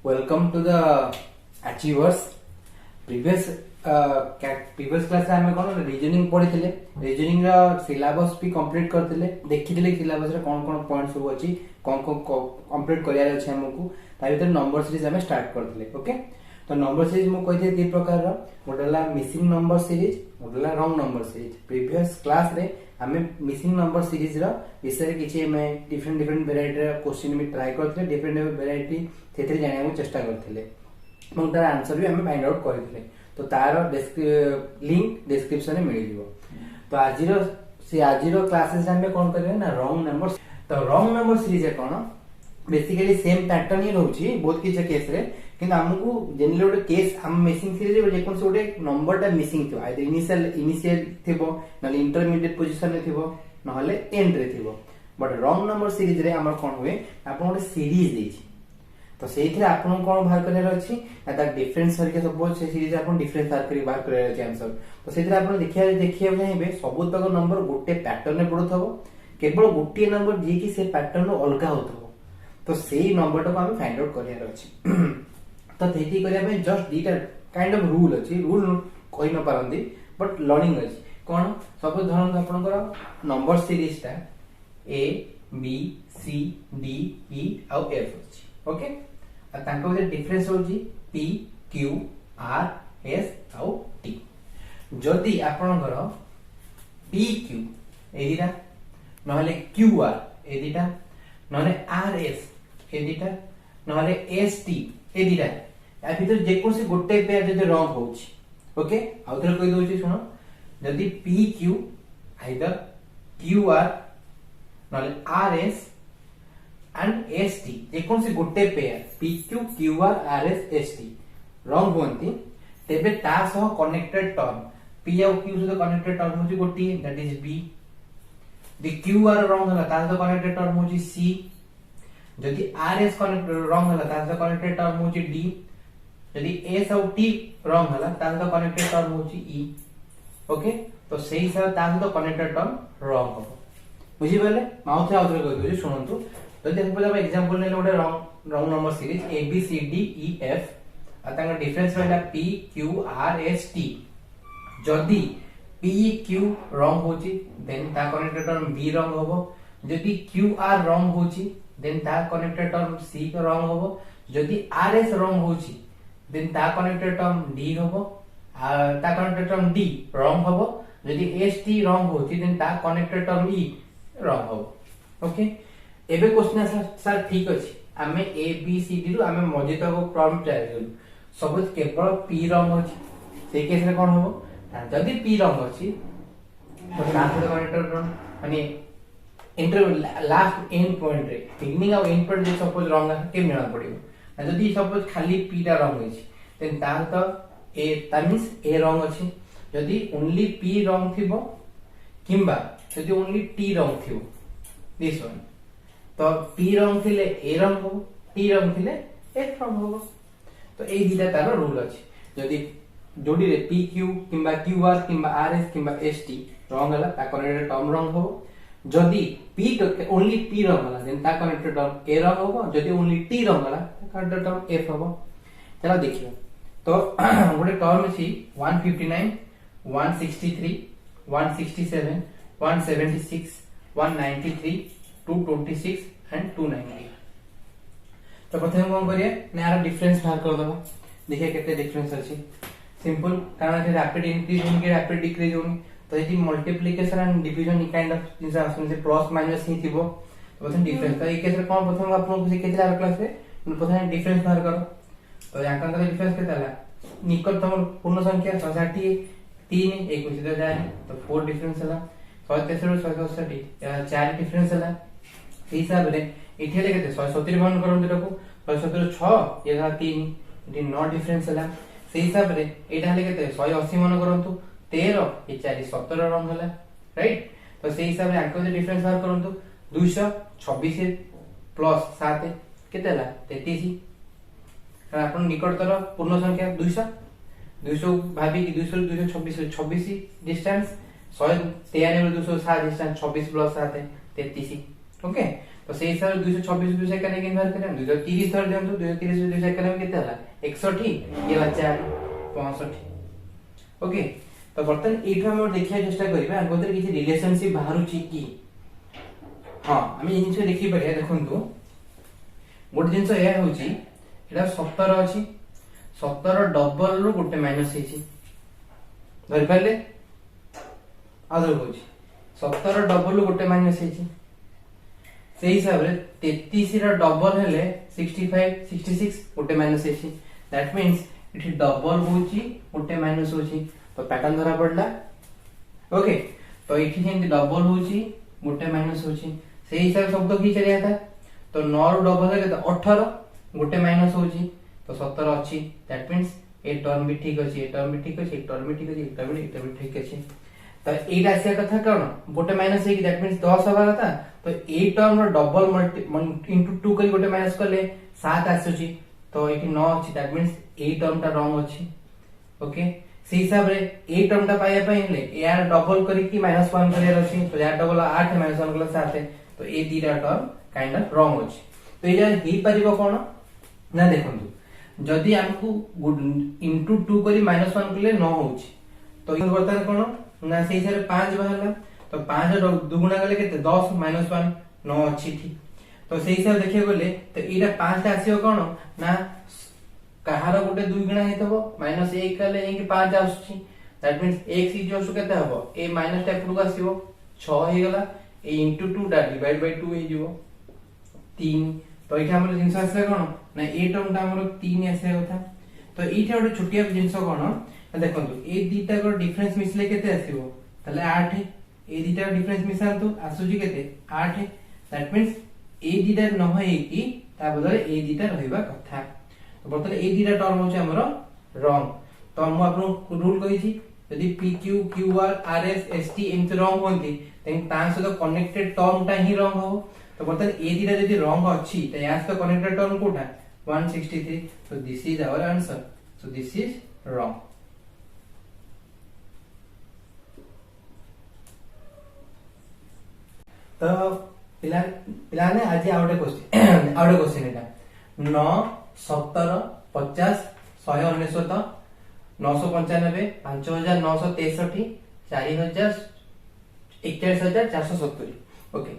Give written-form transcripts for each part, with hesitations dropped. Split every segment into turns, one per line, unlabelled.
Welcome to the Achievers. Previous class रे हमें कोन reasoning पढ़िथिले। Reasoning रा सिलेबस भी कंप्लीट करथिले। देखिथिले सिलेबस रे कोन कोन पॉइंट सब अछि, कोन कोन कंप्लीट करियार अछि हमकु। ता भीतर नंबर सीरीज हमें स्टार्ट करथिले। ओके, तो नंबर सीरीज मु कहिथे दी प्रकार रा मोडला मिसिंग नंबर सीरीज, मोडला wrong number series. Previous class रे हमें मिसिंग नंबर सीरीज रा विषय किछि में डिफरेंट वेराइटी रा क्वेश्चन भी ट्राई करथिले। डिफरेंट वेराइटी थेथरे जानिया को चेष्टा करथिले और तार आंसर भी हमें फाइंड आउट करथिले। तो तार लिंक डिस्क्रिप्शन में मिल जिवो। तो आजिरो क्लासेस हमें कोन करबे ना रॉन्ग नंबर। तो रॉन्ग नंबर सीरीज है कोन बेसिकली सेम पैटर्न ही रहउची बहुत किछ केस रे, किंतु हमकु जनरली ओडे केस हम मिसिंग सीरीज रे जे कोन से ओडे नंबर ता मिसिंग थियो, आइदर इनिशियल थिबो न इंटरमीडिएट पोजीशन रे थिबो न हले एंड रे थिबो। बट रॉन्ग नंबर सीरीज रे हमर कोन हुए आपन ओडे सीरीज देछि, तो सेइथरे आपन कोन बाहर करले अछि ता डिफरेंस करके सपोज से सीरीज आपन डिफरेंस बाहर करी बाहर करे अछि आंसर। तो सेइथरे आपन देखिया चाहेबे सब तक नंबर गोटे पैटर्न रे पडुथबो, केवल गोटे नंबर जे कि से पैटर्न रो अलगा होथबो। तो सेही नंबर को हम फाइंड आउट करियार अछि। तो थेती करिया पे जस्ट दीटा काइंड ऑफ रूल अछि। रूल कहि न पारंदी बट लर्निंग अछि। कोन सपोज धरन आपनकर नंबर सीरीज ता A B C D E आ एफ अछि। ओके, आ तांको जे डिफरेंस होची पी क्यू आर एस आ टी। जदी आपनकर पी क्यू एदिटा नहले क्यू आर एदिटा नहले आर एस एदिटा नहले एस टी एदिटा या भीतर जे कोन से गोटे पेयर जदी रॉन्ग होची। ओके, आउथर कहि दोची सुनो, जदी P Q either Q R नहले R S and S T जे कोन से गोटे pair P Q Q R R S S T wrong होंती, तेबे ता सह कनेक्टेड टर्म पी और क्यू से कनेक्टेड टर्म होची गोटी that is B. The Q R wrong होला ता सह कनेक्टेड टर्म होची सी। जदी आर एस कनेक्टेड रॉन्ग होला ता सह कनेक्टेड टर्म होची डी। जदी एस और टी रॉन्ग होला ता सह कनेक्टेड टर्म होची ई। ओके, तो सेही हिसाब ता सह कनेक्टेड टर्म रॉन्ग हो। बुझी पाले माउथ आउथरे कहि दोची सुनंतु। तो देखो हम एग्जांपल ने गोटे wrong number series A B C D E F आ तांगा डिफरेंस रहला P Q R S T. जदी पी क्यू रॉन्ग होची देन ता कनेक्टेड टर्म बी रॉन्ग होबो। जदी क्यू आर रॉन्ग होची देन ता कनेक्टेड टर्म सी रॉन्ग होबो। जदी आर एस रॉन्ग होची देन ता कनेक्टेड टर्म डी होबो आ ता कनेक्टेड टर्म डी रॉन्ग होबो। जदी एस टी रॉन्ग होची देन ता कनेक्टेड टर्म ई रॉन्ग होबो। ओके, एबे क्वेश्चन सर ठीक अछि हमें ए बी सी डी रु हमें मौजूद को टर्म ट्राई करू। सपोज केवल पी रॉन्ग अछि, से केस रे कोन होबो जदी पी रॉन्ग अछि तो तार कनेक्टेड टर्म माने इंटरवल लास्ट एंड पॉइंट रे बिगिनिंग और and point J suppose wrong है के मिला पड़िबो। जदी सपोज खाली पी टा रॉन्ग अछि देन तार तो A that means A wrong अछि। जदी ओनली पी रॉन्ग थिबो किंबा जदी ओनली टी रॉन्ग थिबो दिस वन, तो पी रॉन्ग थिले ए रॉन्ग हो, टी रॉन्ग थिले एफ रॉन्ग हो। तो ए दिटा तार रूल अछि। जदी जोडी रे पी क्यू किंबा क्यू आर किंबा आर एस किंबा एस टी रॉन्ग हला ता कनेक्टेड टर्म रॉन्ग हो। जदी पी ओनली पी रॉन्ग हला देन ता कनेक्टेड टर्म ए रॉन्ग हो। जदी ओनली टी रॉन्ग हला ता कनेक्टेड टर्म एफ हो। चलो देखियो, तो गोटे टर्म अछि 159 163 167 176 193 226 एंड 290। तो प्रथम कोन करिए ना यार डिफरेंस बाहर कर दबा। देखिए केते डिफरेंस अछि। सिंपल कारण जे रैपिड इंक्रीज होनी के रैपिड डिक्रीज होनी, तो यदि multiplication and division kind of जिंस आसन से प्लस माइनस ही थिबो। तो प्रथम डिफरेंस तो ए केस रे कोन प्रथम आपन को सिखेथिला क्लास रे प्रथम डिफरेंस बाहर करो। तो याका का डिफरेंस केतला निकटतम पूर्ण संख्या 60 3 21 तो जाय तो 4 डिफरेंस हला 163 167 4 डिफरेंस हला। सेही हिसाब रे एठी ले केते 170 मान करन देखो 170 6 ये था 3 एठी 9 डिफरेंस हला। सेही हिसाब रे एटा ले केते 180 मान करंतु 13 ये 4 17 रंग हला राइट। तो सेही हिसाब रे आंको जे डिफरेंस बाहर करंतु 226 प्लस 7 केते हला 33। कारण आपन निकटतर पूर्ण संख्या 200 भाबी कि 200 226 26 डिस्टेंस 193 207 डिस्टेंस 26 प्लस 7 33। ओके, तो से हिसाब से 226 291 के बाहर करें 230 धर दियंतु 230 291 केते हला 61 ये बच्चा 65 ओके। तो बर्तन एठु हम देखिया चेष्टा करिबा आगोदर किछि रिलेशनशिप बाहरुची की हां हम ए जिंस देखि परिया देखंतु गोटे जिंस ए होची एटा 17 अछि 17 डबल रो गोटे माइनस हेची धरि पाले आदर होची 17 डबल रो गोटे माइनस हेची से हिसाब रे 33 रो डबल हेले 65 66 गोटे माइनस हेची दैट मींस इठी डबल होची गोटे माइनस होची तो पैटर्न धरा पड़ला ओके। तो इठी जेंति डबल होची गोटे माइनस होची से हिसाब शब्द की चलिया था तो 9 रो डबल है तो 18 गोटे माइनस होची तो 17 अछि दैट मींस ए टर्म भी ठीक अछि ए टर्म भी ठीक अछि ए टर्म भी ठीक अछि ए भी ठीक अछि। तो एटा आसिया कथा कोन गोटे माइनस है कि दैट मींस 10 हवा कथा तो ए टर्म रो डबल मल्टी इनटू 2 करी गोटे माइनस करले 7 आसुची तो एठी 9 अछि दैट मींस ए टर्म ता रॉन्ग अछि ओके। से हिसाब रे ए टर्म ता पाया पय हेले यार डबल करी कि -1 करिया अछि तो यार डबल 8 -1 कला 7 तो ए दीटा टर्म काइंड ऑफ रॉन्ग अछि। तो एजा ही परिबो कोन ना देखंतु जदी हमकु इनटू 2 करी -1 कले 9 होछि तो इ बर्तन कोन ना से हिसाब 5 बाहरला तो 5 दुगुना गले केते 10 -1 9 अछि ठीक। तो से हिसाब देखिए गले तो एटा 5 टा आसीओ कोन ना कहार गोटे 2 गुणा हेतबो -1 कले एंके 5 आछी दैट मींस x इक्वल्स केते हबो ए माइनस टा पुरु आसीबो 6 हे गला ए इनटू 2 टा डिवाइड बाय 2 हे जिवो 3 तो एठा हमर जिंस आसे कोन ना ए टर्म टा हमर 3 आसे होता। तो एठा गोटे छोटिया जिंस कोन देखंतु ए दीटा को डिफरेंस मिसले केते आसीबो तले 8 ए दीटा डिफरेंस मिसांतु आसुजी केते 8 दैट मींस ए दीटा न होई कि ता बदले ए दीटा रहइबा कथा। तो बर्तन ए दीटा टर्म होचे हमरो रॉन्ग तो हम आपन रूल कहि छी यदि P Q Q R R S S T इन रॉन्ग होंती देन ता सहित कनेक्टेड टर्म टा ही रॉन्ग हो। तो बर्तन ए दीटा यदि रॉन्ग अछि त या सहित कनेक्टेड टर्म कोठा 163 so this is our answer so this is wrong। तो पिला ने आज आउटे क्वेश्चन एटा 9 17 50 199 995 5963 4000 41470 ओके।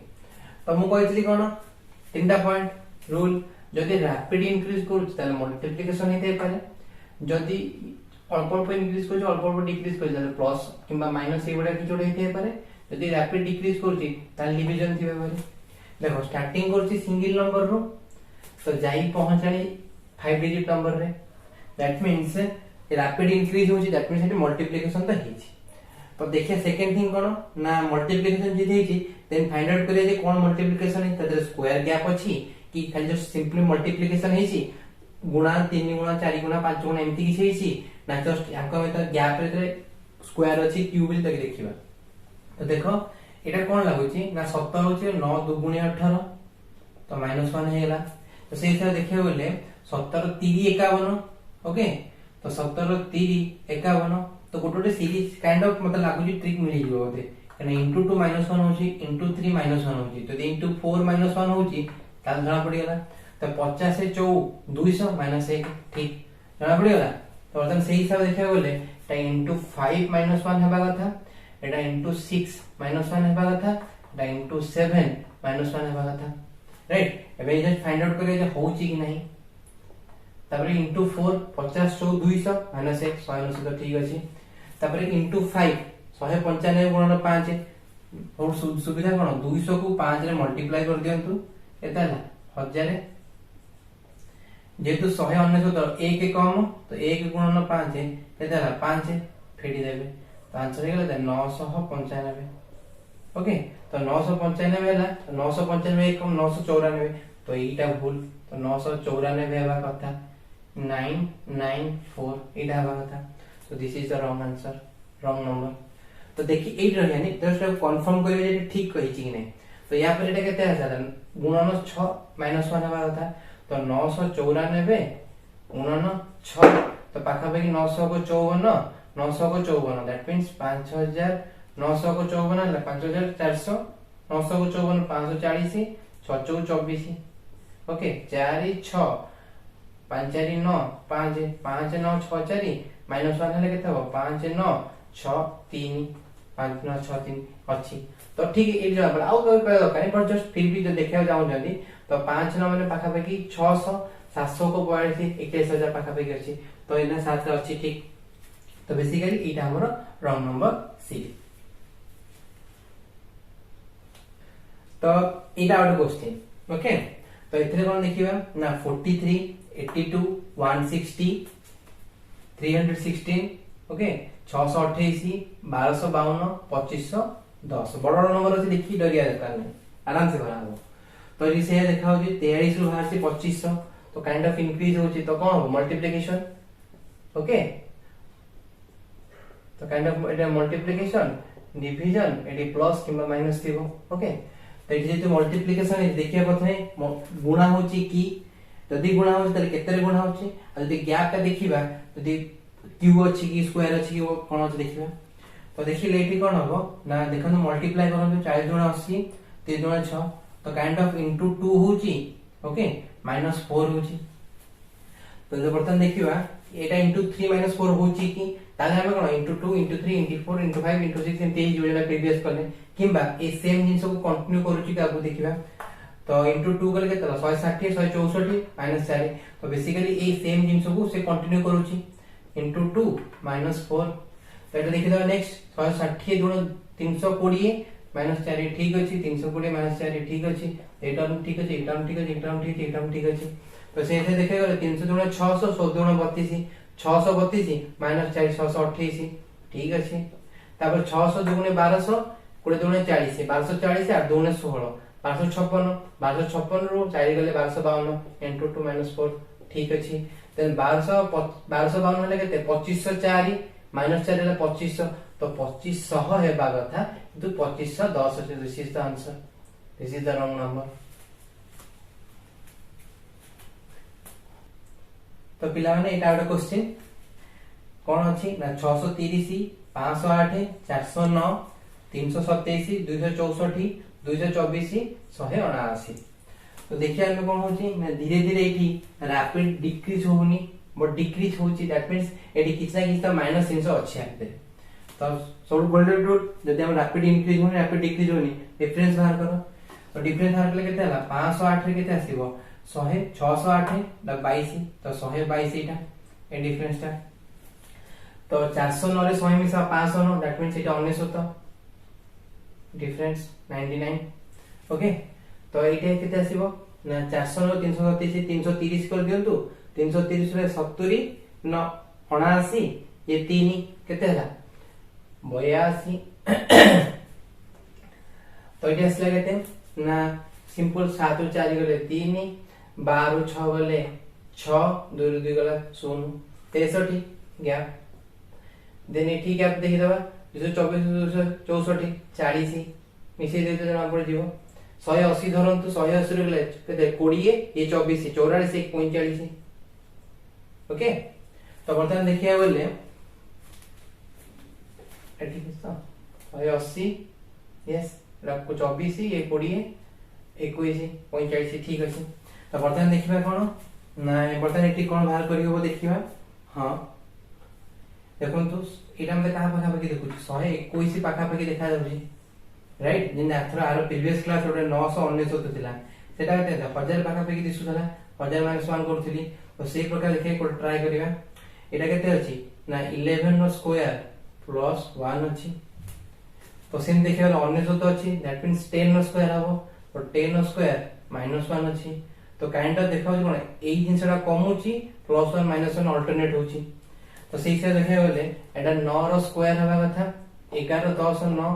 तो मु कहइतली कोन तीनटा पॉइंट रूल जदी रैपिड इंक्रीज करू ताले मल्टीप्लिकेशन हेते पारे जदी अल्प अल्प इंक्रीज करू अल्प अल्प डिक्रीज करू ताले प्लस किंबा माइनस ए बडा किछोड हेते पारे जदी रैपिड डिक्रीज करू ताले डिवीजन थिबे पारे। देखो स्टार्टिंग करछि सिंगल नंबर रो तो जाई पहुंचाणी 5 डिजिट नंबर रे दैट मींस रैपिड इंक्रीज होछि दैट मींस मल्टीप्लिकेशन तो हेछि। तो देखिए सेकंड थिंग कोन ना मल्टीप्लिकेशन जे हेछि देन फाइंड आउट करिए जे कोन मल्टीप्लिकेशन है तदर स्क्वायर गैप अछि कि खाली जो सिंपली मल्टीप्लिकेशन हेछि गुणा 3 गुणा 4 गुणा 5 गुणा एमती किछि हेछि ना जस्ट याको में तो गैप रे स्क्वायर अछि क्यूब रे तक देखिबा। तो देखो एटा कोन लागुछि ना 17 होछि 9 2 गुणा 18 तो -1 हे गेला। तो से हिसाब देखियो बोले 17 3 51 ओके। तो 17 3 51 तो गोटे सीरीज काइंड ऑफ मतलब लागुछि ट्रिक मिली जिवो होते कने इनटू 2 -1 होछि इनटू 3 -1 होछि तो इनटू 4 -1 होछि ताल जणा पड़ी गेला। तो 50 से 200 -1 ठीक जणा पड़ी गेला। तो बर्तन से हिसाब देखियो बोले ता इनटू 5 -1 हेबा कथा एटा इनटू 6 -1 हेबा कथा एटा इनटू 7 -1 हेबा कथा राइट। एबे जस्ट फाइंड आउट करिए जे होउची कि नहीं तापर इनटू 4 50 200 -1 100 तो ठीक अछि तापर इनटू 5 195 गुणन 5 और सुविधा कोन 200 को 5 रे मल्टीप्लाई कर दियंतु एता 1000 जेतु 199 तो 1 कम तो 1 गुणन 5 एता 5 फेडी देबे तो आंसर हे गेला 995 ओके। तो 995 हैला 995 कम 994 तो एटा भूल तो 994 हेबा कथा 994 एटा हेबा कथा so this is the wrong answer wrong number। तो देखि एट रह यानी जस्ट कंफर्म करियो जे ठीक कहि छि कि नै। तो या पर एटा केते आसा गुणन 6 -1 हेबा कथा तो 994 गुणन 6 तो पाखा पाखी 900 को 54 900 को 54 दैट मींस 5900 को 54 है 5400 900 को 54 540 6 चौ 24 ओके 4 6 5 4 9 5 5 9 6 4 माइनस 1 हेले केते हो 5 9 6 3 5 9 6 3 अछि तो ठीक है ये जवाब आउ कोई दरकार पर जस्ट फिर भी जो देखा जाऊ जल्दी तो 5 9 माने पाखा पाखी 600 700 को 42 21000 पाखा पाखी अछि तो एना 7 रे अछि ठीक तो बेसिकली इटा हमर रॉन्ग नंबर सी तो इटा आउट क्वेश्चन ओके तो इथरे कोन देखिबा ना 43 82 160 316 ओके 628 1252 2510 बड़ नंबर अछि देखि डरिया दरकार नहीं आराम से भरा हो तो ये से देखा हो 43 रु बाहर से 2500 तो काइंड ऑफ इंक्रीज होची तो कोन हो मल्टीप्लिकेशन ओके तो काइंड ऑफ एटा मल्टीप्लिकेशन डिवीजन एटी प्लस किंबा माइनस थिबो ओके तो ये जो मल्टीप्लिकेशन देखिया प्रथमे गुणा होची की यदि गुणा होची त केते रे गुणा होची आ यदि गैप का देखिबा यदि क्यू अछि की स्क्वायर अछि की कोन अछि देखिबा तो देखिले एठी कोन हबो ना देखन मल्टीप्लाई करन 40 गुणा 80 3 गुणा 6 तो काइंड ऑफ इनटू 2 होची ओके -4 होची तो जो बर्तन देखिबा एटा इनटू 3 -4 होची की ताले हम कोन into 2 into 3 into 4 into 5 into 6 एंते जोडा प्रीवियस करले किंबा ए सेम जिंस को कंटिन्यू करूची का आगु देखिबा तो इनटू 2 करले केतला 160 164 -4 तो बेसिकली ए सेम जिंस को से कंटिन्यू करूची इनटू 2 -4 तो एटा देखि दो नेक्स्ट 160 गुण 320 -4 ठीक अछि 320 -4 ठीक अछि एटा ठीक अछि एटा ठीक अछि एटा ठीक अछि एटा ठीक अछि तो से एथे देखे गले 300 गुण 600 100 गुण 32 632 -4 628 ठीक अछि तापर 600 दुगुणे 1200 20 दुगुणे 40 1240 8 दुगुणे 16 1256 1256 रो 4 गले 1252 इनटू 2 -4 ठीक अछि देन 1252 हेले केते 2504 -4 हेले 2500 तो 2500 हेबा कथा किंतु 2510 अछि this is the answer this is the wrong number तो पिला माने एटा आउट क्वेश्चन कोन अछि ना 630 508 409 327 264 224 179 तो देखिए हम कोन होची ना धीरे धीरे एठी रैपिड डिक्रीज होनी बट डिक्रीज होची दैट मींस एठी किछना किछता माइनस चिन्ह अछि आते तो सब गोल्डन रूल जदि हम रैपिड इंक्रीज होनी रैपिड डिक्रीज होनी डिफरेंस बाहर करो तो डिफरेंस बाहर करले केते हला 508 रे केते आसीबो 100 608 22 तो 122 एटा ए डिफरेंस ता तो 409 रे 100 मिसा 509 that means Etah 19 difference 99 okay तो एटा केते आसीबो ना 409 337 330 कर दियंतु 330 रे 70 न 79 ये 3 केते हला 82 तो एटा असला केते ना सिंपल 7 ରୁ 4 गले 3 12 ରୁ 6 गले 6 2 ରୁ 2 गला 0 63 गैप देन एठी गैप देखि दबा 224 264 40 मिसे देते जना पड़ जीवो 180 धरंतु 180 रे गले केते 20 ये 24 44 45 ओके तो बर्तमान देखिया बोले एठी किसता 180 यस रखो 24 ये 20 21 45 ठीक अछि तो बर्तमान देखिबा कोन ना बर्तमान एठी कोन बाहर करियो देखिबा हां देखंतु एटा हम कहा पाखा पाखी देखु 121 पाखा पाखी देखा जाउची राइट जिन आथर आरो प्रीवियस क्लास ओटे 999 थिला सेटा केते 1000 पाखा पाखी दिसुतला 1000 - 1 करथिली तो सेही प्रकार देखे को ट्राई करिवा एटा केते अछि ना 11 नो स्क्वायर प्लस 1 अछि तो सेम देखे वाला 19 अछि दैट मींस 10 नो स्क्वायर हबो तो 10 नो स्क्वायर -1 अछि तो काइंड ऑफ देखा कोन एई जिंसडा कम होची +1 -1 अल्टरनेट होची तो सेही से देखे वाले एटा 9 रो स्क्वायर हबा कथा 11 10 9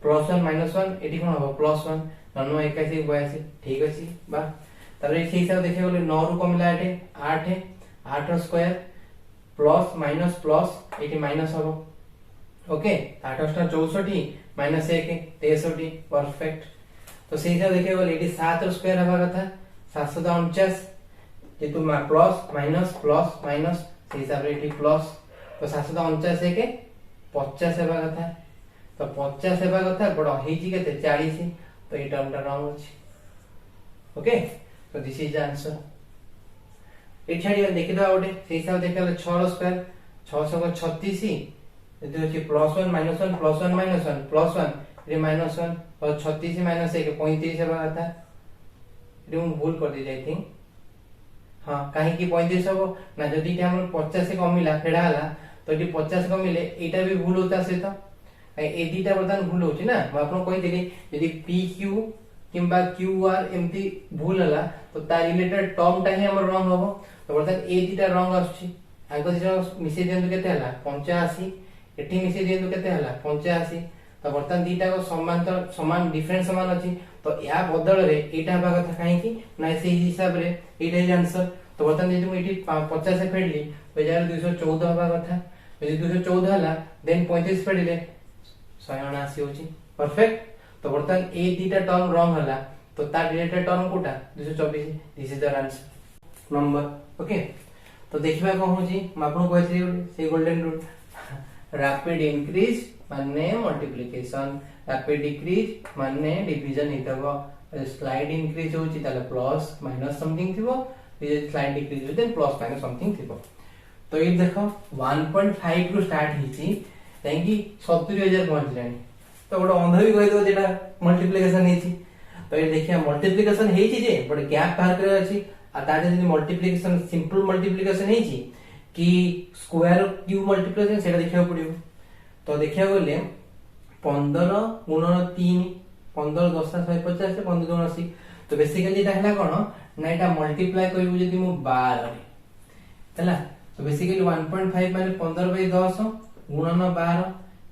+1 -1 एटी कोन हबो +1 9 81 82 ठीक अछि बा तबरे ठीक से देखे वाले 9 रो कमला एटे 8 8 रो स्क्वायर प्लस माइनस प्लस एटी माइनस हबो ओके 8 * 64 -1 63 परफेक्ट तो सेही से देखे वाले एटी 7 रो स्क्वायर हबा कथा 749 जे तुम प्लस माइनस प्लस माइनस से हिसाब रे एटी प्लस तो 749 के 50 हेबा कथा तो 50 हेबा कथा बड हेजी केते 40 तो ए टर्मटा रॉन्ग अछि ओके तो दिस इज द आंसर ये छाड़ी देखि दो गोटे से हिसाब देखा 6 स्क्वायर 636 जति होची +1 -1 +1 -1 +1 ये -1 और 36 -1 35 हेबा था ये हम भूल कर दी जाई थिंक हां काहे कि 35 हो ना जदी कि हम 50 से कमिला फेडा हला तो ये 50 कमिले एटा भी भूल होता से तो ए दीटा बर्तन भूल होची ना मैं आपन कहि देली यदि PQ किंबा QR एमती भूल हला तो ता रिलेटेड टर्म ता ही हमर रंग होबो तो बर्तन ए दीटा रंग आछी आगो दिटा मिसे देंतु केते हला 85 एठी मिसे देंतु केते हला 85 तो बर्तन दीटा को समांतर समान डिफरेंस समान अछि तो या बदल रे एटा बा कथा काहे कि ना से हिसाब रे एटा इज आंसर तो बर्तन जे तुम एठी 50 से फेडली तो जार 214 होबा कथा यदि 214 हला देन 35 फेडले 179 होची परफेक्ट तो बर्तन ए दीटा टर्म रंग हला तो ता रिलेटेड टर्म कोटा 224 this is the answer number okay तो देखिबा को होची म आपन कहथि से गोल्डन रूल रैपिड इंक्रीज माने मल्टीप्लिकेशन रैपिड डिक्रीज माने डिवीजन हितबो स्लाइड इंक्रीज होची ताले प्लस माइनस समथिंग थिबो ये स्लाइड डिक्रीज होते प्लस माइनस समथिंग थिबो तो ये देखो 1.5 रु स्टार्ट हिची ताकि 70000 पहुंचलानी तो गोटे अंध भी कहि दो जेटा मल्टीप्लिकेशन हेची तो ये देखिया मल्टीप्लिकेशन हेची जे बट गैप बाहर करे अछि आ ता जे मल्टीप्लिकेशन सिंपल मल्टीप्लिकेशन हेची कि स्क्वायर क्यूब मल्टीप्लिकेशन सेटा देखिया पड़िबो तो देखिया गले 15 गुणन 3 15 10 150 से 15 गुणन 80 तो बेसिकली एटा हला कोन ना एटा मल्टीप्लाई करबो जदी मु 12 रे हला तो बेसिकली 1.5 माने 15 बाय 10 गुणन 12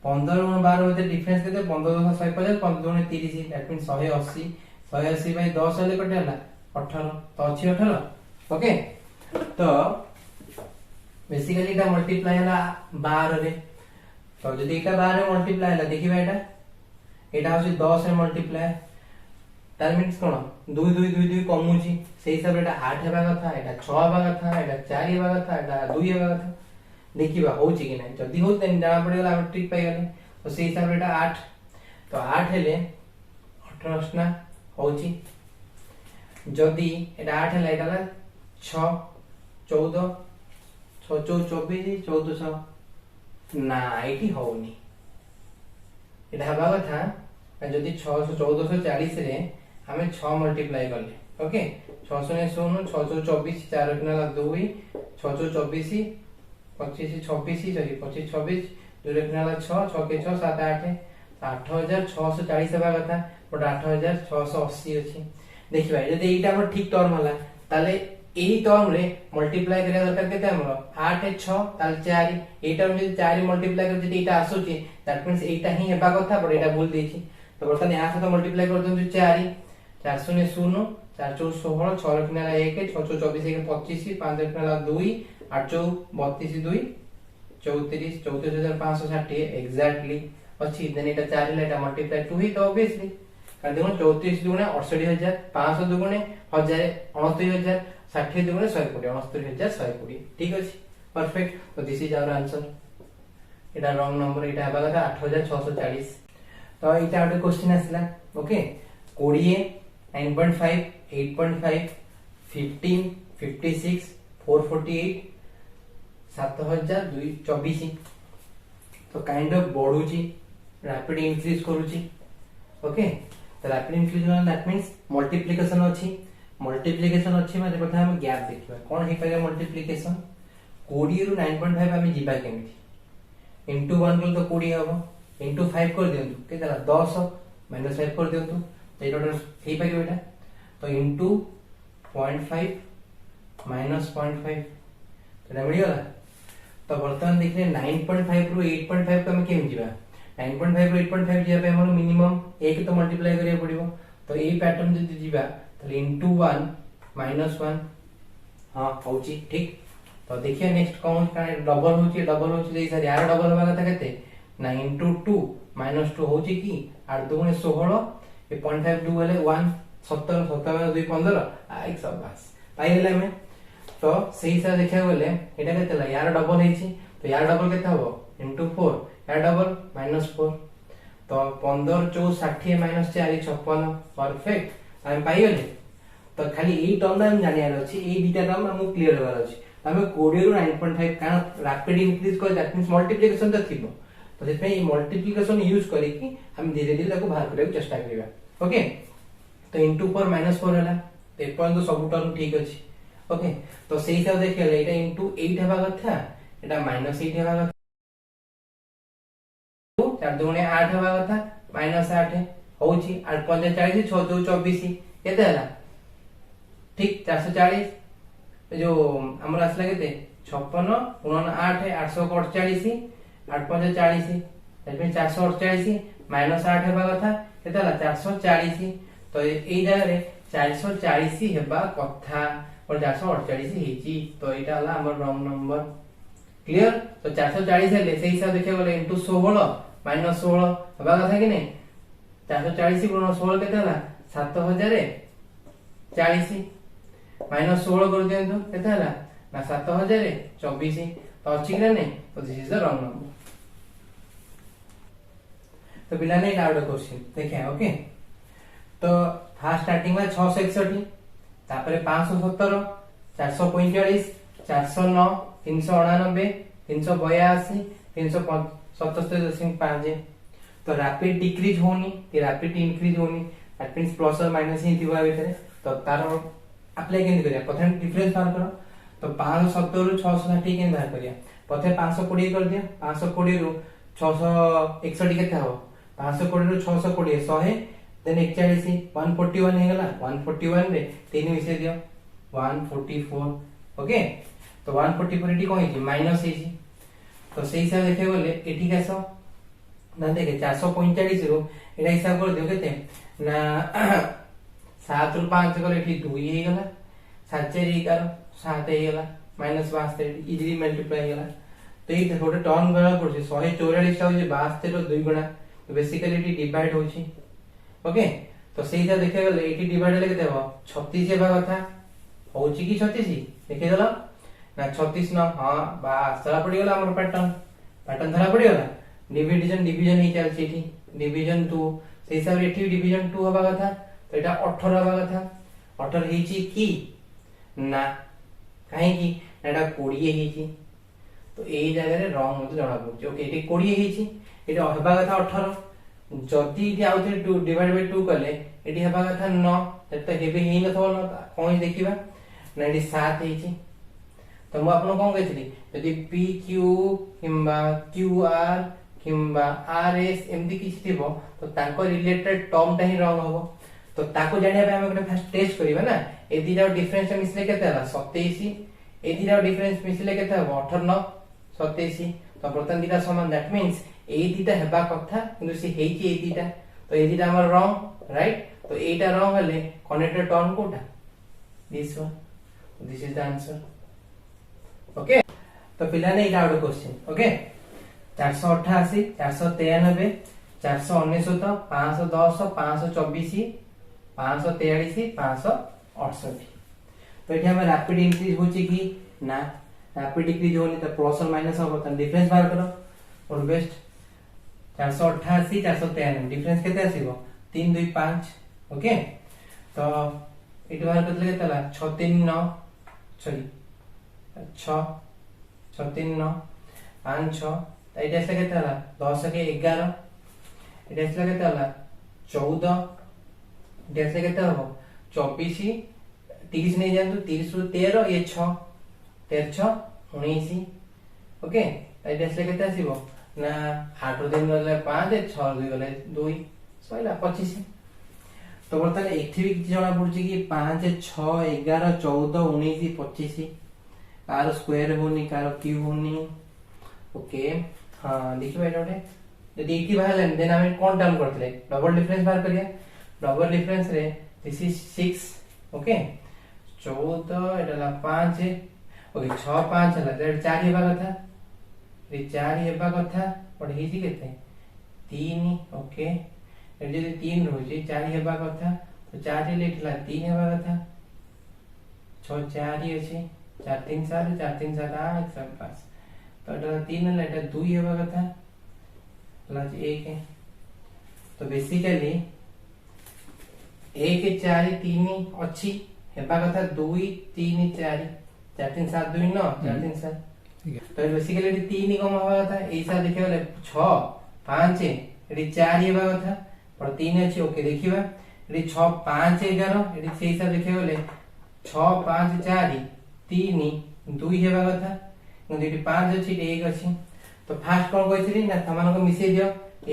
15 गुण 12 में डिफरेंस केते 15 10 150 15 गुण 30 दैट मींस 180 180 बाय 10 ले कटे हला 18 तो अछि 18 ओके तो बेसिकली एटा मल्टीप्लाई हला 12 रे तो जदी एटा 12 रे मल्टीप्लाई हला देखिबा एटा होसी 10 रे मल्टीप्लाई तार मींस कोन 2 2 2 2 कमुची से हिसाब रे एटा 8 हेबा कथा एटा 6 हेबा कथा एटा 4 हेबा कथा एटा 2 हेबा कथा देखिबा होची कि नै जदी हो तन जाना पड़ेला हम ट्रिक पाई गले तो से हिसाब रे एटा 8 तो 8 हेले 18 ना होची जदी एटा 8 हेला एटा 6 14 6 24 1400 ना आईटी होनी एटा हबा कथा जदी 600 1440 रे हमें 6 मल्टीप्लाई करले ओके 600 ने 16 624 4 किना 2 624 25 26 सॉरी 25 26 2 किना 6 6 के 6 7 8 8640 हेबा कथा बट 8680 अछि देखिबा जदी एटा हमर ठीक टर्म हला ताले एही टर्म रे मल्टीप्लाई करिया दरकार केते हमरो 8 6 ताल 4 एही टर्म जदी 4 मल्टीप्लाई कर जदी एटा आसुची दैट मींस एटा ही हेबा कथा पर एटा भूल देछि तो बर्तन यहाँ से तो मल्टीप्लाई कर दंतु 4 400 ने 0 4 4 16 6 किना 1 6 4 24 1 25 5 किना 2 8 32 2 34 34560 एग्जैक्टली अछि देन एटा 4 ले एटा मल्टीप्लाई 2 ही तो ऑब्वियसली कर देखो 34 दुगुणे 68000 500 दुगुणे 1000 69000 60 दुगुणे 120 69120 ठीक अछि परफेक्ट तो this is our answer Etah wrong number एटा हेबा कथा 8640 तो एटा आउट क्वेश्चन आसला ओके 20 9.5 8.5 15 56 448 7224 तो काइंड ऑफ बढ़ुची रैपिड इंक्रीज करूची ओके तो rapid increase that means multiplication अछि माने प्रथम हम गैप देखिबा कोन हे पाए मल्टीप्लिकेशन 20 रु 9.5 हम जिबा केमिति इनटू 1 कल तो 20 हबो इनटू 5 कर दियंतु केतला 10 माइनस 5 कर दियंतु तो एटा हे पाए एटा तो इनटू 0.5 माइनस 0.5 एटा मिल गला तो वर्तमान देखले 9.5 रु 8.5 को हम केम जिबा 9.5 रु 8.5 जिबा पे हमर मिनिमम 1 तो मल्टीप्लाई करिया पड़िबो तो ए पैटर्न जदी जिबा तले इनटू 1 माइनस 1 हां होची ठीक तो देखिए नेक्स्ट कौन का डबल होची जै सारी यार डबल होबा कथा केते 9 इनटू 2 माइनस 2 होची की 8 2 16 ए 0.5 2 हेले 1 17 17 2 15 एक सब बस पाई गेले में तो सही से देखा गले एटा केतेला यार डबल हेची तो यार डबल केते हबो इनटू 4 यार डबल माइनस 4 तो 15 4 60 माइनस 4 56 परफेक्ट हम पाई गेले तो खाली यही टर्म हम जानियार अछि, एई दुटा टर्म हमको क्लियर होबार अछि। हमें 20 रु 9.5 कारण रैपिड इंक्रीज कर दैट मींस मल्टीप्लिकेशन तो थिबो, तो से पे मल्टीप्लिकेशन यूज करी कि हम धीरे धीरे ताको बाहर करके चेष्टा करिबा। ओके, तो इनटू पर -4 हला, तो ए पॉइंट तो सब टर्म ठीक अछि। ओके, तो सेही हिसाब देखिले एटा इनटू 8 हेबा कथा, एटा -8 हेबा कथा, 4 दुने 8 हेबा कथा, -8 होउची 8 5 40 6 2 24 केते हला ठीक 440 जो हमर असला केते 56 गुणन 8 848 8 5 40 तबे 448 -8 हेबा कथा केते हला 440, तो एई जगह रे 440 हेबा कथा और 448 हेची, तो एटा हला हमर रॉन्ग नंबर। क्लियर, तो 440 हेले सेही हिसाब देखियो गले इनटू 16 -16 हेबा कथा कि नै 440 गुणन 16 केते हला 7040 -16 कर दियंतु केते हला ना 7024, तो अछि कि नै, तो this is the wrong number. तो पिला ने डाउट क्वेश्चन देखिए। ओके, तो फर्स्ट स्टार्टिंग में 661, तापरे 517 445 409 389 382 377.5, तो रैपिड डिक्रीज होनी कि रैपिड इंक्रीज होनी, दैट मींस प्लस और माइनस ही दिवा भीतर, तो तार अप्लाई केन करिया प्रथम डिफरेंस बाहर करो, तो 570 रु 660 केन बाहर करिया प्रथम 520 कर दिया, 520 रु 661 केते हो 520 रु 620 100 देन 41 141 हे गला, 141 रे 3 मिसे दियो 144। ओके, तो 144 एटी कोन है माइनस है, तो सही हिसाब देखे गले एठी कैसो ना देखे 445 रु एटा हिसाब कर दियो केते ना 7 रु 5 गले एठी 2 हे गला, 7 4 11 7 हे गला -62 इजीली मल्टीप्लाई हे गला, तो ये थोड़े टर्न गला पड़छ 144 टा होजे 62 रो 2 गुणा, तो बेसिकली एटी डिवाइड होछि। ओके, तो सही हिसाब देखे गले एटी डिवाइड ले केते हो 36 हेबा कथा होछि कि 36 देखे दला ना 36 न, हां बस धरा पड़ी गला हमर पैटर्न धरा पड़ी गला, डिवीजन ही चल छी एठी डिवीजन 2, से हिसाब रे एठी डिवीजन 2 होबा कथा, तो एटा 18 होबा कथा 18 हेची की ना काहे की एटा 20 हेची, तो एई जगह रे रॉन्ग मते जणा पड़छ। ओके, एटी 20 हेची, एटा होबा कथा 18, जदी एटी आउथे 2 डिवाइड बाय 2 करले एटी होबा कथा 9, एटा हेबे हेई न थो न कोन देखिबा ना एटी 7 हेची, तो मु आपन कोन कहथि यदि पी क्यू किंबा क्यू आर किंबा आर एस एमदी किछि थिबो, तो ताको रिलेटेड टर्म ता ही रॉन्ग होबो, तो ताको जानिया पे हम फर्स्ट टेस्ट करिबा ना, ए दिरा डिफरेंस मिसले केते हला 27, ए दिरा डिफरेंस मिसले केते हबो 18 27, तो प्रथम दिरा समान, दैट मींस ए दिटा हेबा कथा किंतु से हेची ए दिटा, तो ए दिटा हमर रॉन्ग राइट, तो एटा रॉन्ग हले कनेक्टेड टर्म कोटा this one, this is the answer. Okay, तो पिला ने एटा आउट क्वेश्चन। ओके, 488 493 499 510 524 543 568, तो एठी हम रैपिड इंक्रीज होची कि ना रैपिड डिक्रीज होनी, तो प्लस और माइनस हो, तो डिफरेंस बाहर करो और बेस्ट 488 493 डिफरेंस केते आसीबो 3 2 5। ओके, तो एठी बाहर करले केतला 6 3 9 सॉरी 6 6 3 9 5 6, एटा से केते हला 10 के 11, एटा से केते हला 14, एटा से केते हो 24 30 नहीं जानतो 30 रु 13 ये 6 13 6 19। ओके, एटा से केते आसीबो ना 8 दिन गले 5 6 2 गले 2 सइला 25, तो बर्तमान एथि भी किछ जणा पड़छि कि 5 6 11 14 19 25 कार स्क्वायर होनी कार क्यूब होनी। ओके, हां देखिबा एटा ओटे यदि एथि बाहर देन हम कोन टर्म करथले डबल डिफरेंस बाहर करिया, डबल डिफरेंस रे this is 6। Okay, 14 Etah 5, okay 6 5 हला दैट 4 हेबा कथा, रे 4 हेबा कथा बट हेजी केते 3। ओके, ए जे 3 रहउची 4 हेबा कथा, तो 4 लेखला 3 हेबा कथा, 6 4 ही अछि 4 3 7 4 3 7 8 7 5, तो एटा 3 हला एटा 2 हेबा कथा प्लस 1 है, तो बेसिकली 1 4 3 अछि हेबा कथा 2 3 4 4 3 7 2 9 4 3 7 तो बेसिकली 3 कम हवा कथा ए सा देखियो 6 5 एडी 4 हेबा कथा पर 3 अछि ओके देखिबा एडी 6 5 11 एडी से हिसाब देखियो 6 5 4 3 2 हेबा कथा न एडी 5 अछि 1 अछि तो फास्ट कोन कहैछि ना तमान को मिसे दियो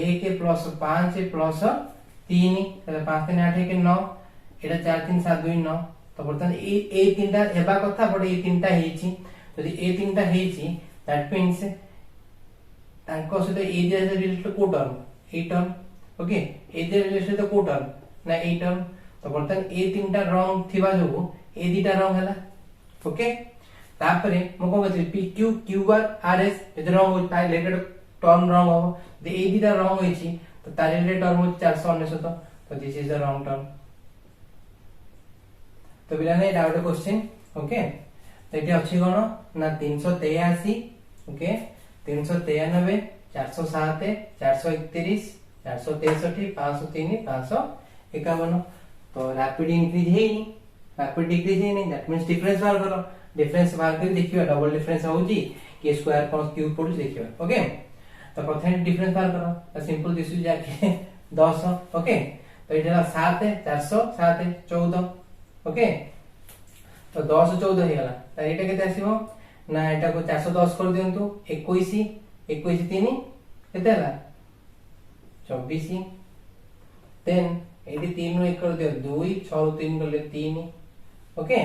1 प्लस 5 प्लस 3 5 3 8 1 9 एटा 4 3 7 2 9 तो बर्तन ए तीनटा हेबा कथा बट ए तीनटा हेछि तो ए तीनटा हेछि दैट मींस तांको सहित ए जे रिलेटेड को term a term okay A J related को टर्म ना ए टर्म तो बर्तन ए तीनटा रंग थिबा जो ए दीटा रंग हला ओके तापरे म को कहते P Q Q R R S A रंग हो ताई रिलेटेड टर्म रंग हो दे ए दीटा रंग होइछि तो ताई रिलेटेड टर्म हो 499 तो दिस इज द रंग टर्म तो बिना ने डाउट क्वेश्चन ओके तो एटी अछि कोन ना 383 ओके 393 407 431 463 503 551 तो रैपिड इंक्रीज हेनी रैपिड डिक्रीज हेनी दैट मींस डिफरेंस बाहर करो डिफरेंस बाहर कर देखियो डबल डिफरेंस होउची के स्क्वायर कोन क्यूब पड़ू देखियो ओके तो प्रथम डिफरेंस बाहर करो सिंपल दिसु जाके 10 ओके तो एटा 7 400 7 14 ओके तो 10 14 हे गला त एटा केते आसीबो ना एटा को 410 कर दियंतु 21 21 3 केते हला 24 देन एटी 3 नु 1 कर दियो 2 6 नु 3 करले 3 ओके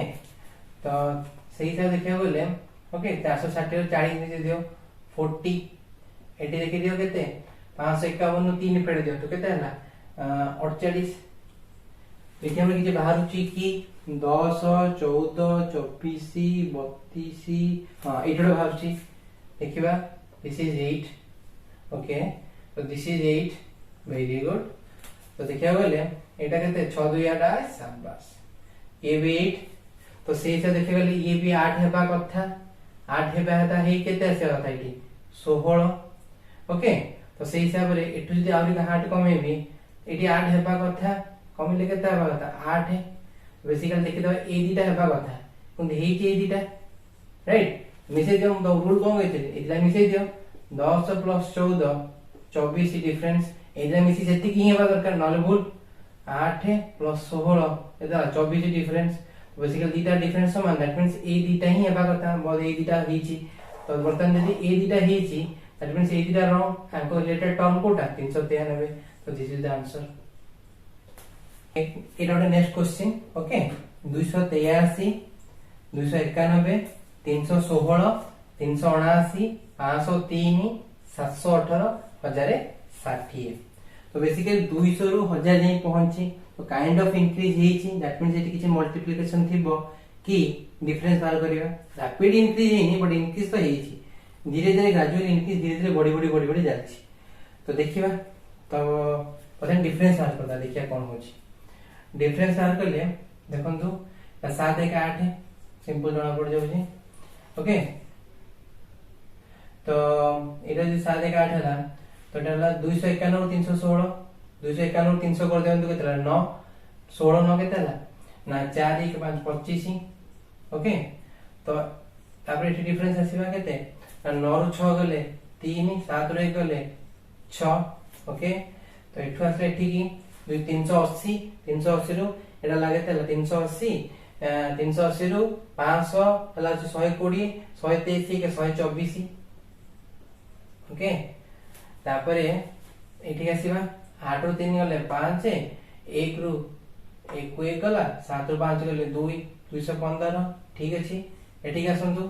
तो सही से देखियो बोले ओके 460 रो 40 दे दियो 40 एटी देखि दियो केते 551 नु 3 फेड दियो तो केते हला 48 देखिए हम किजे बाहर छी कि 10 14 24 32 हां एटा बाहर छी देखिबा दिस इज 8 ओके तो दिस इज 8 वेरी गुड तो देखिया बोले एटा केते 6 2 8 है शाबाश ये भी 8 तो से देखिया बोले ये भी 8 हेबा कथा 8 हेबा हता हे केते आसे कथा एटी 16 ओके तो से हिसाब रे एटु जदी आउरी का 8 कमेबी एटी 8 हेबा कथा कमिले केते हेबा कथा 8 बेसिकली देखि दबा ए दीटा हेबा कथा कुन हे के दीटा राइट मिसे दियो तो रूल कोन गइते इतला मिसे दियो 10 प्लस 14 24 डिफरेंस एला मिसी सेति की हेबा दरकार नले भूल 8 प्लस 16 एदा 24 डिफरेंस बेसिकली दीटा डिफरेंस समान दैट मींस ए दीटा ही हेबा कथा बोल ए दीटा हिची तो बर्तन जदी ए दीटा हिची दैट मींस ए दीटा रॉन्ग एंड को रिलेटेड टर्म कोटा 393 तो दिस इज द आंसर एटा नेक्स्ट क्वेश्चन ओके 283 291 316 379 503 718 1060 तो बेसिकली 200 रु 1000 जाई पहुंची तो काइंड ऑफ इंक्रीज हेची दैट मींस एटी किछ मल्टीप्लिकेशन थिबो कि डिफरेंस बार करिवा रैपिड इंक्रीज हेनी बट इंक्रीज तो हेची धीरे धीरे ग्रेजुअल इंक्रीज धीरे धीरे बढ़ी बढ़ी जाछि तो देखिबा तो पहले डिफरेंस बार करदा देखिया कोन होची डिफरेंस बार करले देखंतु 7 1 8 सिंपल जणा पड़ जाउची ओके तो एटा जे 7 1 8 हला तो एटा हला 251 316 251 300 कर देबन तो केतला 9 16 9 केतला ना 4 1 5 25 ओके तो तापर एटी डिफरेंस आसीबा केते 9 रु 6 गले 3 7 रु 1 गले 6 ओके तो एठु आसले एठी की 380 380 रु एटा लागे तला 380 380 रु 500 हला 120 123 के 124 ओके तापरे एठी आसीबा 8 रु 3 गले 5 1 रु 1 गला 7 रु 5 गले 2 215 ठीक अछि एठी आसंतु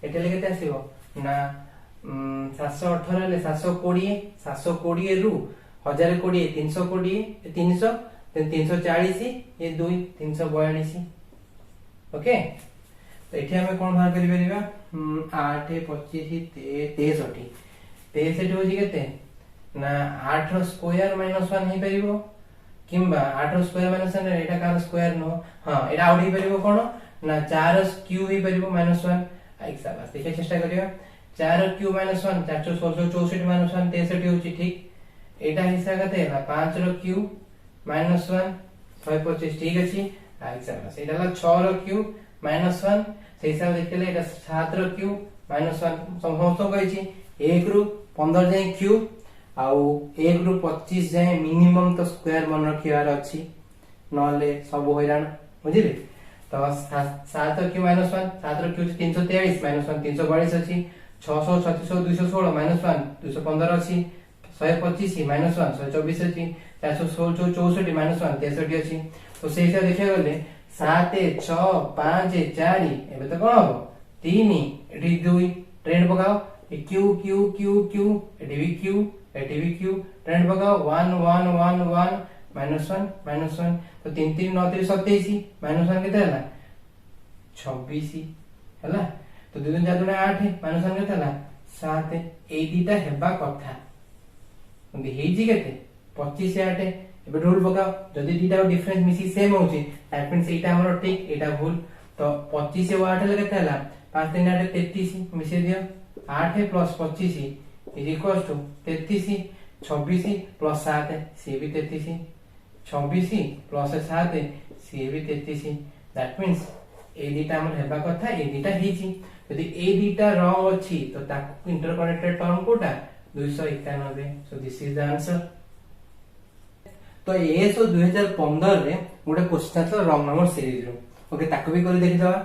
एठी ले केते आसीबो ना 718 ले 720 720 रु 1020 320 300 340 ये 2 342 ओके तो एठी हमें कोन बाहर करि परिबा 8 25 63 63 होजी केते ना 8 रो स्क्वायर माइनस 1 हे परिबो किंबा 8 रो स्क्वायर माइनस 1 एटा कार स्क्वायर नो हां एटा आउट हे परिबो कोन ना 4 क्यूब हे परिबो माइनस 1 एक साबास देखै चेष्टा करियो 4 क्यूब माइनस 1 464 माइनस 1 63 होची ठीक एटा हिस्सा कते है 5 रो क्यूब माइनस 1 125 ठीक अछि ସେଇଟା ହେଲା 6 ର କ୍ୟୁब -1 ସେଇ ହିସାବ ଦେଖିଲେ ଏଟା 7 ର क्यूब -1 ସମସ୍ତ କହିଛି 1 ରୁ 15 ଯାଏ क्यूब ଆଉ 1 ରୁ 25 ଯାଏ मिनिमम तो स्क्वायर मन रखिबार अछि नले सब होइरान बुझिले तो 7 ର क्यूब -1 7 ର क्यूब 323 -1 342 अछि 600 3600 216 -1 215 अछि 125 -1 124 अछि 416 64 -1 63 अछि तो सेही हिसाब देखिया गले 7 6 5 4 एबे तो कोन हो 3 एठी 2 ट्रेंड पकाओ क्यू क्यू क्यू क्यू एठी भी क्यू ट्रेंड पकाओ 1 1 1 1 -1 तो 3 3 9 3 27 -1 केते हला 26 हला तो 2 2 4 8 -1 केते हला 7 ए दीटा हेबा कथा उंदी हेजी केते 25 8 एबे रूल पकाओ जदी दीटा डिफरेंस मिसी सेम होची दैट मींस एटा हमर ठीक एटा भूल तो 25 से 8 ले केते हला 5 3 8 33 मिसे दियो 8 + 25 इज इक्वल टू 33 26 + 7 सी भी 33 26 + 7 सी भी 33 दैट मींस ए दीटा हमर हेबा कथा ए दीटा हेची यदि ए दीटा रॉन्ग अछि तो ताकू इंटरकनेक्टेड टर्म कोटा 291 so this is the answer तो एएसओ 2015 रे गोटे क्वेश्चन था रॉन्ग नंबर सीरीज रो ओके ताकू भी कर देखि दवा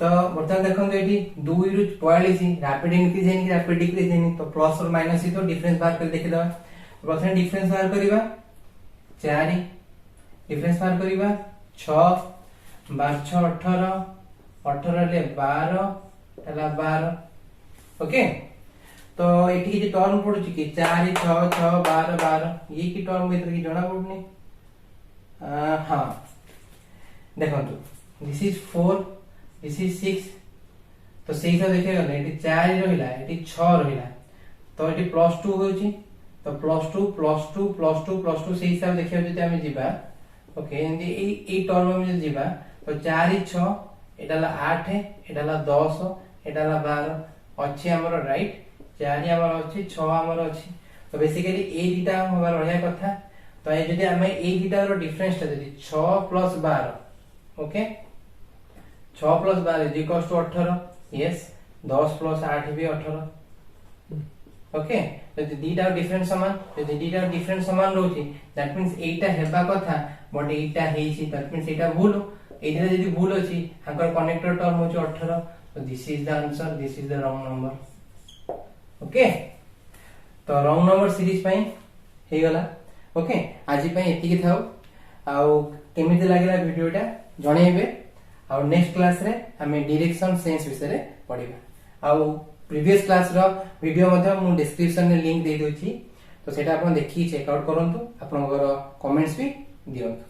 तो बर्तमान देखन एठी 2 रु 44 रैपिड इंक्रीज हेनी रैपिड डिक्रीज हेनी तो प्लस और माइनस ही तो डिफरेंस बाहर कर देखि दवा प्रथम डिफरेंस बाहर करिबा 4 डिफरेंस बाहर करिबा 6 12 6 18 18 ले 12 हला 12 ओके तो एठी की टर्म पडुची कि 4 6 6 12 12 ये की टर्म भीतर की जणा पडनी हां देखंतु दिस इज 4 दिस इज 6 तो सेही से देखे गले एठी 4 रहिला एठी 6 रहिला तो एठी +2 होची तो +2 +2 +2 +2 सेही हिसाब देखियो जति हम जिबा ओके एंदी ए टर्म में जिबा तो 4 6 एटाला 8 एटाला 10 एटाला 12 अछि हमर राइट 4 हमर अछि 6 हमर अछि तो बेसिकली ए दीटा हमर रहया कथा तो ए जदी हम ए दीटा रो डिफरेंस ता जदी 6 + 12 okay 6 + 12 is equal to 18 yes 10 + 8 भी 18 ओके तो दीटा डिफरेंस समान जदी दीटा डिफरेंस समान रहउची दैट मींस एटा हेबा कथा बट एटा हेची दैट मींस एटा भूल एटा जदी भूल अछि हकर कनेक्टर टर्म होची 18 तो this is the answer this is the wrong number okay तो रॉन्ग नंबर सीरीज पई हे गला ओके आज पई एति की थाउ आउ केमिति लागला वीडियोटा जणेबे आउ नेक्स्ट क्लास रे हमें डायरेक्शन सेंस विषय रे पढिबा आउ प्रीवियस क्लास रो वीडियो मध्ये मु डिस्क्रिप्शन रे लिंक दे दोची तो सेटा आपण देखि चेक आउट करंतु आपनकर कमेंट्स भी दियंतु।